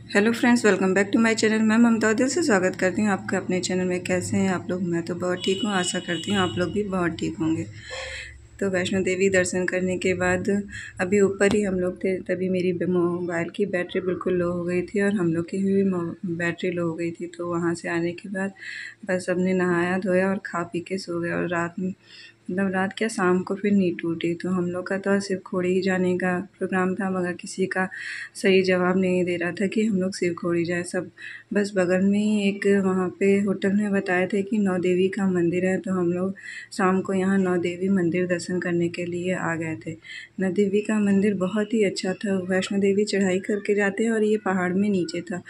Hello friends, welcome back to my channel. मैं ममता दिल से स्वागत करती हूँ आपका अपने चैनल में। कैसे हैं आप लोग? मैं तो बहुत ठीक हूँ। आशा करती हूँ आप लोग भी बहुत ठीक होंगे। तो वैष्णो देवी दर्शन करने के बाद अभी ऊपर ही हम लोग थे, तभी मेरी मोबाइल की बैटरी बिल्कुल लो हो गई थी और हम लोग की भी बैटरी लो हो गई थी। तो वहाँ से आने के बाद बस सबने नहाया धोया और खा पी के सो गए। और रात में मतलब रात क्या, शाम को फिर नींद टूटी। तो हम लोग का तो शिवखोड़ी ही जाने का प्रोग्राम था, मगर किसी का सही जवाब नहीं दे रहा था कि हम लोग शिवखोड़ी जाएँ। सब बस बगल में ही एक वहाँ पे होटल में बताए थे कि नौ देवी का मंदिर है, तो हम लोग शाम को यहाँ नौ देवी मंदिर दर्शन करने के लिए आ गए थे। नौ देवी का मंदिर बहुत ही अच्छा था। वैष्णो देवी चढ़ाई करके जाते हैं और ये पहाड़ में नीचे था।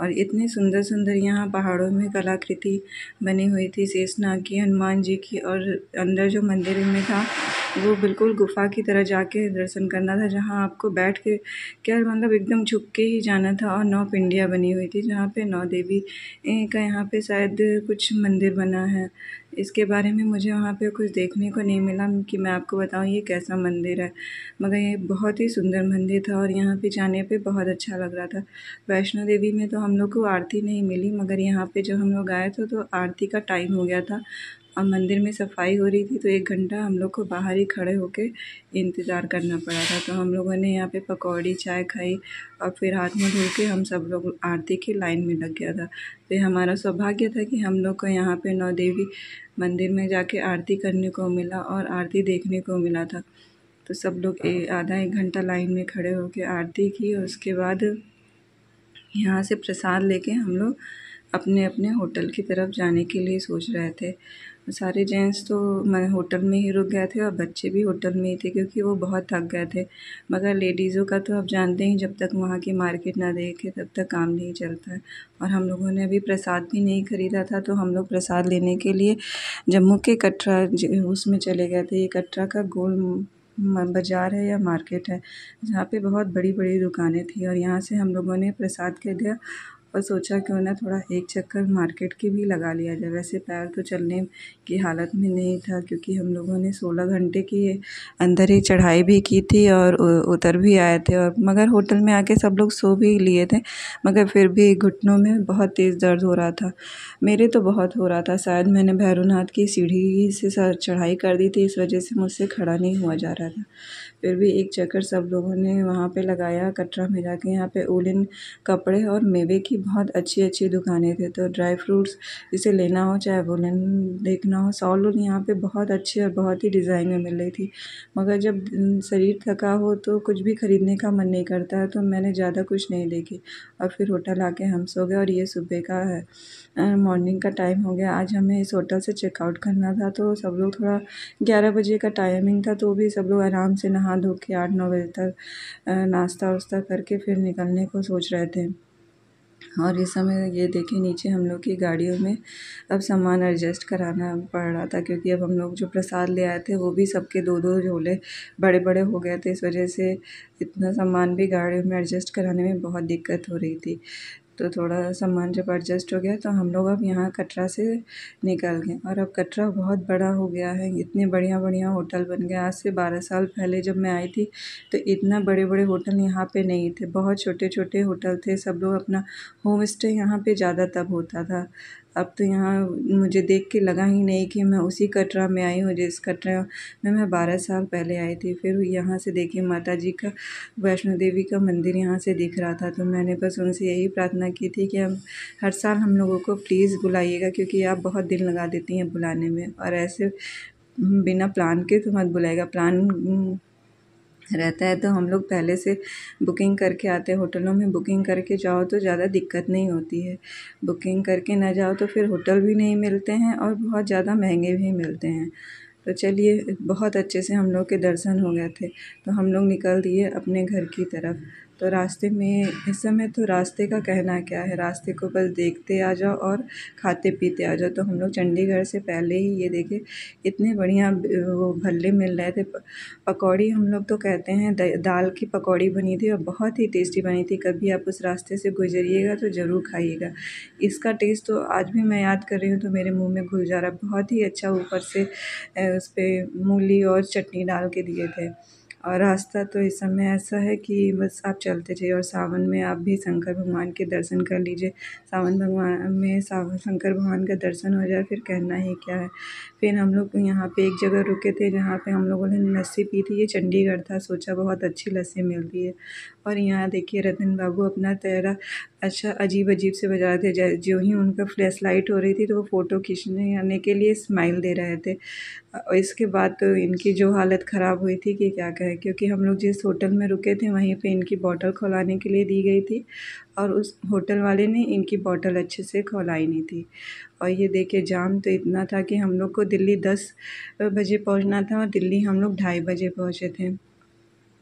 और इतने सुंदर सुंदर यहाँ पहाड़ों में कलाकृति बनी हुई थी, शेषनाग की, हनुमान जी की। और अंदर जो मंदिर में था वो बिल्कुल गुफा की तरह जाके दर्शन करना था, जहाँ आपको बैठ के क्या मतलब एकदम झुक के ही जाना था। और नौ पिंडियाँ बनी हुई थी जहाँ पे नौ देवी का यहाँ पे शायद कुछ मंदिर बना है। इसके बारे में मुझे वहाँ पे कुछ देखने को नहीं मिला कि मैं आपको बताऊँ ये कैसा मंदिर है, मगर ये बहुत ही सुंदर मंदिर था और यहाँ पे जाने पे बहुत अच्छा लग रहा था। वैष्णो देवी में तो हम लोग को आरती नहीं मिली, मगर यहाँ पे जब हम लोग आए थे तो आरती का टाइम हो गया था और मंदिर में सफाई हो रही थी। तो 1 घंटा हम लोग को बाहर ही खड़े होके इंतज़ार करना पड़ा था। तो हम लोगों ने यहाँ पे पकौड़ी चाय खाई और फिर हाथ मुँह धो के हम सब लोग आरती की लाइन में लग गया था। तो ये हमारा सौभाग्य था कि हम लोग को यहाँ पे नौ देवी मंदिर में जाके आरती करने को मिला और आरती देखने को मिला था। तो सब लोग आधा 1 घंटा लाइन में खड़े होके आरती की और उसके बाद यहाँ से प्रसाद लेके हम लोग अपने अपने होटल की तरफ जाने के लिए सोच रहे थे। सारे जेंट्स तो मैं होटल में ही रुक गए थे और बच्चे भी होटल में ही थे, क्योंकि वो बहुत थक गए थे। मगर लेडीज़ों का तो आप जानते ही, जब तक वहाँ की मार्केट ना देखे तब तक काम नहीं चलता है। और हम लोगों ने अभी प्रसाद भी नहीं खरीदा था, तो हम लोग प्रसाद लेने के लिए जम्मू के कटरा उसमें चले गए थे। ये कटरा का गोल बाज़ार है या मार्केट है, जहाँ पे बहुत बड़ी-बड़ी दुकानें थी। और यहाँ से हम लोगों ने प्रसाद खरीदा और सोचा क्यों ना थोड़ा एक चक्कर मार्केट की भी लगा लिया जाए। वैसे पैर तो चलने की हालत में नहीं था, क्योंकि हम लोगों ने 16 घंटे की अंदर ही चढ़ाई भी की थी और उतर भी आए थे। और मगर होटल में आके सब लोग सो भी लिए थे, मगर फिर भी घुटनों में बहुत तेज़ दर्द हो रहा था। मेरे तो बहुत हो रहा था, शायद मैंने भैरवनाथ की सीढ़ी से चढ़ाई कर दी थी, इस वजह से मुझसे खड़ा नहीं हुआ जा रहा था। फिर भी एक चक्कर सब लोगों ने वहाँ पे लगाया कटरा में जाके। यहाँ पे वूलन कपड़े और मेवे की बहुत अच्छी अच्छी दुकानें थे। तो ड्राई फ्रूट्स जिसे लेना हो, चाहे वूलन देखना हो, शॉल वूल यहाँ पे बहुत अच्छी और बहुत ही डिज़ाइन में मिल रही थी। मगर जब शरीर थका हो तो कुछ भी खरीदने का मन नहीं करता है, तो मैंने ज़्यादा कुछ नहीं देखी और फिर होटल आके हम सो गए। और ये सुबह का है, मॉर्निंग का टाइम हो गया। आज हमें इस होटल से चेकआउट करना था, तो सब लोग थोड़ा 11 बजे का टाइमिंग था, तो भी सब लोग आराम से नहा धो के 8-9 बजे तक नाश्ता वास्ता करके फिर निकलने को सोच रहे थे। और इस समय ये देखिए नीचे हम लोग की गाड़ियों में अब सामान एडजस्ट कराना पड़ रहा था, क्योंकि अब हम लोग जो प्रसाद ले आए थे वो भी सबके 2-2 झोले बड़े बड़े हो गए थे। इस वजह से इतना सामान भी गाड़ियों में एडजस्ट कराने में बहुत दिक्कत हो रही थी। तो थोड़ा सामान जब एडजस्ट हो गया तो हम लोग अब यहाँ कटरा से निकल गए। और अब कटरा बहुत बड़ा हो गया है, इतने बढ़िया बढ़िया होटल बन गए। आज से 12 साल पहले जब मैं आई थी तो इतना बड़े बड़े होटल यहाँ पे नहीं थे, बहुत छोटे छोटे होटल थे। सब लोग अपना होम स्टे यहाँ पे ज़्यादा तब होता था। अब तो यहाँ मुझे देख के लगा ही नहीं कि मैं उसी कटरा में आई हूँ जिस कटरा में मैं 12 साल पहले आई थी। फिर यहाँ से देखिए माता जी का, वैष्णो देवी का मंदिर यहाँ से दिख रहा था। तो मैंने बस उनसे यही प्रार्थना की थी कि हम हर साल हम लोगों को प्लीज़ बुलाइएगा, क्योंकि आप बहुत दिन लगा देती हैं बुलाने में, और ऐसे बिना प्लान के तो मत बुलाएगा। प्लान रहता है तो हम लोग पहले से बुकिंग करके आते हैं। होटलों में बुकिंग करके जाओ तो ज़्यादा दिक्कत नहीं होती है। बुकिंग करके ना जाओ तो फिर होटल भी नहीं मिलते हैं और बहुत ज़्यादा महंगे भी मिलते हैं। तो चलिए, बहुत अच्छे से हम लोग के दर्शन हो गए थे, तो हम लोग निकल दिए अपने घर की तरफ। तो रास्ते में इस समय तो रास्ते का कहना क्या है, रास्ते को बस देखते आ जाओ और खाते पीते आ जाओ। तो हम लोग चंडीगढ़ से पहले ही ये देखे इतने बढ़िया वो भल्ले मिल रहे थे। पकौड़ी हम लोग तो कहते हैं, दाल की पकौड़ी बनी थी और बहुत ही टेस्टी बनी थी। कभी आप उस रास्ते से गुजरिएगा तो ज़रूर खाइएगा। इसका टेस्ट तो आज भी मैं याद कर रही हूँ तो मेरे मुंह में घुल जा रहा है। बहुत ही अच्छा, ऊपर से उस पे मूली और चटनी डाल के दिए थे। और रास्ता तो इस समय ऐसा है कि बस आप चलते जाइए। और सावन में आप भी शंकर भगवान के दर्शन कर लीजिए। सावन भगवान में शंकर भगवान का दर्शन हो जाए फिर कहना ही क्या है। फिर हम लोग यहाँ पे एक जगह रुके थे जहाँ पे हम लोगों ने लस्सी पी थी। ये चंडीगढ़ था, सोचा बहुत अच्छी लस्सी मिलती है। और यहाँ देखिए रतन बाबू अपना चेहरा अच्छा अजीब से बजा रहे थे। जो ही उनका फ्लैश लाइट हो रही थी तो वो फ़ोटो खींचने आने के लिए स्माइल दे रहे थे। और इसके बाद तो इनकी जो हालत ख़राब हुई थी कि क्या कहें, क्योंकि हम लोग जिस होटल में रुके थे वहीं पे इनकी बॉटल खौलाने के लिए दी गई थी और उस होटल वाले ने इनकी बॉटल अच्छे से खौलाई नहीं थी। और ये देखिए जाम तो इतना था कि हम लोग को दिल्ली 10 बजे पहुंचना था और दिल्ली हम लोग 2:30 बजे पहुंचे थे।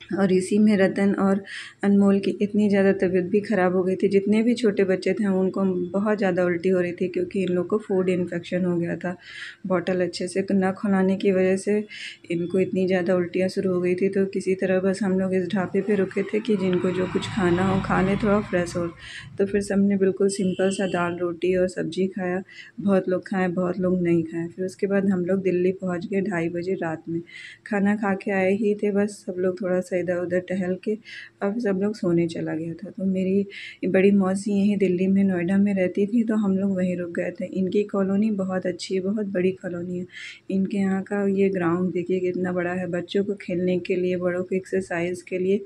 और इसी में रतन और अनमोल की इतनी ज़्यादा तबीयत भी ख़राब हो गई थी। जितने भी छोटे बच्चे थे उनको बहुत ज़्यादा उल्टी हो रही थी क्योंकि इन लोग को फूड इन्फेक्शन हो गया था बॉटल अच्छे से ना खुलाने की वजह से। इनको इतनी ज़्यादा उल्टियाँ शुरू हो गई थी तो किसी तरह बस हम लोग इस ढाबे पे रुके थे कि जिनको जो कुछ खाना हो खा लें, थोड़ा फ्रेश हो। तो फिर सबने बिल्कुल सिंपल सा दाल रोटी और सब्ज़ी खाया। बहुत लोग खाएँ, बहुत लोग नहीं खाएँ। फिर उसके बाद हम लोग दिल्ली पहुँच गए 2:30 बजे रात में। खाना खा के आए ही थे, बस सब लोग थोड़ा सा इधर उधर टहल के अब सब लोग सोने चला गया था। तो मेरी बड़ी मौसी यहीं दिल्ली में नोएडा में रहती थी तो हम लोग वहीं रुक गए थे। इनकी कॉलोनी बहुत अच्छी है, बहुत बड़ी कॉलोनी है। इनके यहाँ का ये ग्राउंड देखिए कितना बड़ा है। बच्चों को खेलने के लिए, बड़ों को एक्सरसाइज के लिए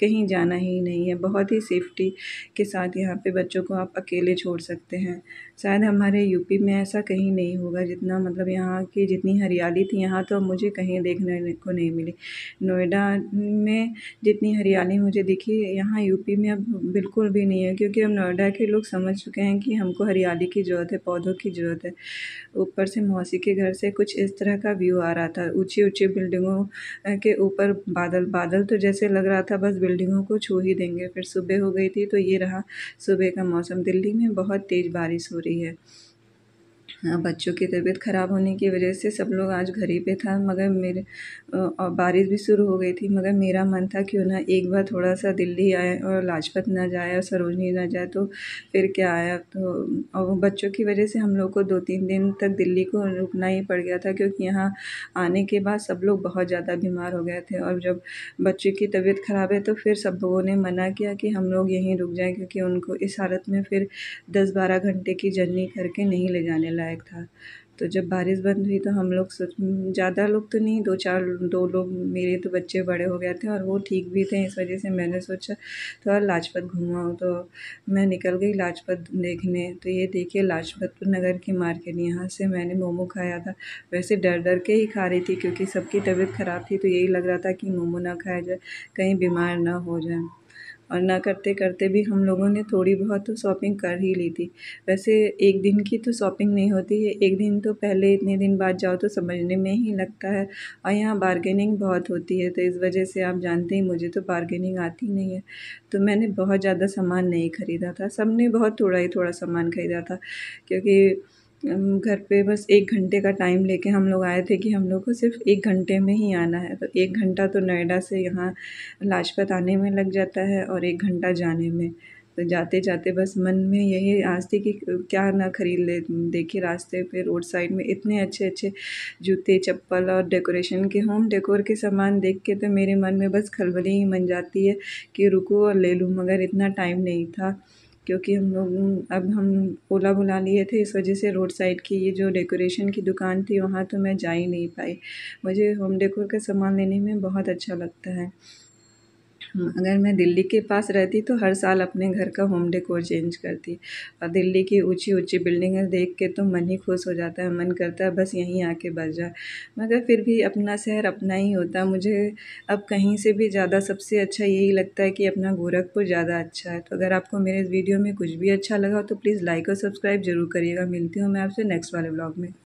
कहीं जाना ही नहीं है। बहुत ही सेफ्टी के साथ यहाँ पे बच्चों को आप अकेले छोड़ सकते हैं। शायद हमारे यूपी में ऐसा कहीं नहीं होगा जितना मतलब यहाँ की जितनी हरियाली थी यहाँ तो मुझे कहीं देखने को नहीं मिली। नोएडा में जितनी हरियाली मुझे दिखी यहाँ यूपी में अब बिल्कुल भी नहीं है, क्योंकि अब नोएडा के लोग समझ चुके हैं कि हमको हरियाली की ज़रूरत है, पौधों की ज़रूरत है। ऊपर से मौसी के घर से कुछ इस तरह का व्यू आ रहा था, ऊंची बिल्डिंगों के ऊपर बादल बादल, तो जैसे लग रहा था बस बिल्डिंगों को छू ही देंगे। फिर सुबह हो गई थी तो ये रहा सुबह का मौसम। दिल्ली में बहुत तेज़ बारिश हो रही है। हाँ, बच्चों की तबीयत ख़राब होने की वजह से सब लोग आज घर ही पे था, मगर मेरे और बारिश भी शुरू हो गई थी, मगर मेरा मन था क्यों ना एक बार थोड़ा-सा दिल्ली आए और लाजपत ना जाए और सरोजनी ना जाए तो फिर क्या आया। तो और वो बच्चों की वजह से हम लोग को 2-3 दिन तक दिल्ली को रुकना ही पड़ गया था, क्योंकि यहाँ आने के बाद सब लोग बहुत ज़्यादा बीमार हो गए थे। और जब बच्चे की तबीयत ख़राब है तो फिर सब लोगों ने मना किया कि हम लोग यहीं रुक जाएँ, क्योंकि उनको इस हालत में फिर 10-12 घंटे की जर्नी करके नहीं ले जाने लायक था। तो जब बारिश बंद हुई तो हम लोग ज़्यादा लोग तो नहीं, 2 लोग, मेरे तो बच्चे बड़े हो गए थे और वो ठीक भी थे, इस वजह से मैंने सोचा थोड़ा लाजपत घूम आऊँ। तो मैं निकल गई लाजपत देखने। तो ये देखिए लाजपत नगर की मार्केट, यहाँ से मैंने मोमो खाया था। वैसे डर के ही खा रही थी क्योंकि सबकी तबीयत ख़राब थी तो यही लग रहा था कि मोमो ना खाया जाए, कहीं बीमार ना हो जाए। और ना करते-करते भी हम लोगों ने थोड़ी बहुत तो शॉपिंग कर ही ली थी। वैसे एक दिन की तो शॉपिंग नहीं होती है, एक दिन तो पहले इतने दिन बाद जाओ तो समझने में ही लगता है। और यहाँ बार्गेनिंग बहुत होती है तो इस वजह से आप जानते ही मुझे तो बार्गेनिंग आती नहीं है। तो मैंने बहुत ज़्यादा सामान नहीं खरीदा था, सबने बहुत थोड़ा ही थोड़ा सामान खरीदा था, क्योंकि घर पे बस 1 घंटे का टाइम लेके हम लोग आए थे कि हम लोग को सिर्फ़ 1 घंटे में ही आना है। तो 1 घंटा तो नोएडा से यहाँ लाजपत आने में लग जाता है और 1 घंटा जाने में। तो जाते-जाते बस मन में यही आस थी कि क्या ना खरीद ले। देखिए रास्ते पे रोड साइड में इतने अच्छे-अच्छे जूते, चप्पल और डेकोरेशन के, होम डेकोर के सामान देख के तो मेरे मन में बस खलबली ही मन जाती है कि रुको और ले लूँ, मगर इतना टाइम नहीं था। क्योंकि हम ओला बुला लिए थे, इस वजह से रोड साइड की ये जो डेकोरेशन की दुकान थी वहाँ तो मैं जा ही नहीं पाई। मुझे होम डेकोर का सामान लेने में बहुत अच्छा लगता है। अगर मैं दिल्ली के पास रहती तो हर साल अपने घर का होम डेकोर चेंज करती। और दिल्ली की ऊँची बिल्डिंगें देख के तो मन ही खुश हो जाता है, मन करता है बस यहीं आके बस जाए। मगर फिर भी अपना शहर अपना ही होता है। मुझे अब कहीं से भी ज़्यादा सबसे अच्छा यही लगता है कि अपना गोरखपुर ज़्यादा अच्छा है। तो अगर आपको मेरे इस वीडियो में कुछ भी अच्छा लगा हो तो प्लीज़ लाइक और सब्सक्राइब ज़रूर करिएगा। मिलती हूँ मैं आपसे नेक्स्ट वाले व्लॉग में।